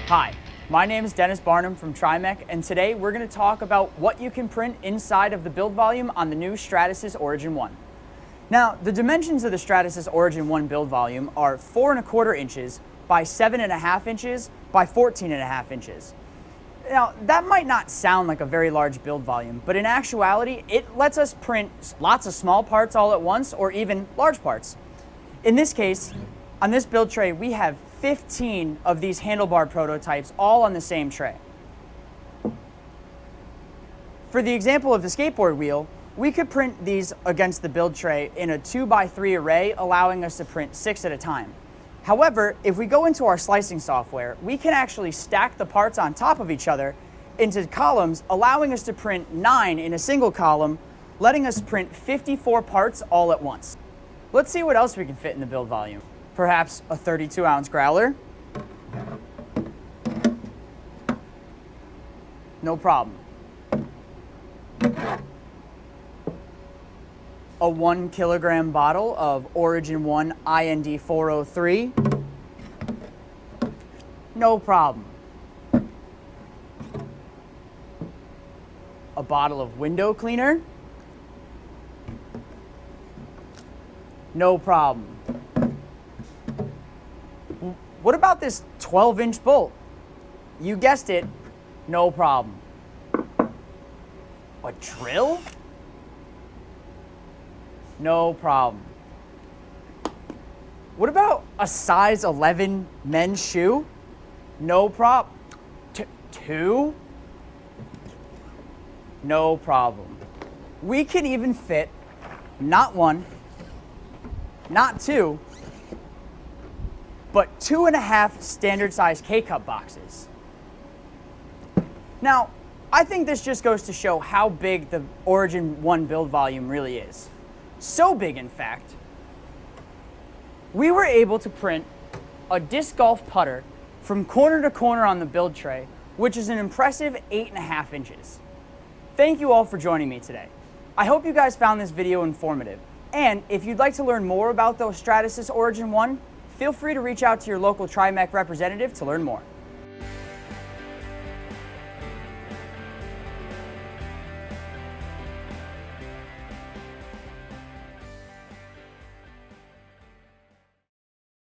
Hi, my name is Dennis Barnum from Trimech, and today we're going to talk about what you can print inside of the build volume on the new Stratasys Origin One. Now, the dimensions of the Stratasys Origin One build volume are 4¼ inches by 7½ inches by 14½ inches. Now, that might not sound like a very large build volume, but in actuality, it lets us print lots of small parts all at once or even large parts. In this case, on this build tray, we have 15 of these handlebar prototypes all on the same tray. For the example of the skateboard wheel, we could print these against the build tray in a 2x3 array, allowing us to print 6 at a time. However, if we go into our slicing software, we can actually stack the parts on top of each other into columns, allowing us to print 9 in a single column, letting us print 54 parts all at once. Let's see what else we can fit in the build volume. Perhaps a 32-ounce growler. No problem. A 1 kilogram bottle of Origin One IND 403. No problem. A bottle of window cleaner. No problem. What about this 12-inch bolt? You guessed it, no problem. A drill? No problem. What about a size 11 men's shoe? No problem. 2? No problem. We can even fit not 1, not 2, but 2½ standard size Kcup boxes. Now, I think this just goes to show how big the Origin One build volume really is. So big, in fact, we were able to print a disc golf putter from corner to corner on the build tray, which is an impressive 8½ inches. Thank you all for joining me today. I hope you guys found this video informative. And if you'd like to learn more about the Stratasys Origin One, feel free to reach out to your local Trimech representative to learn more.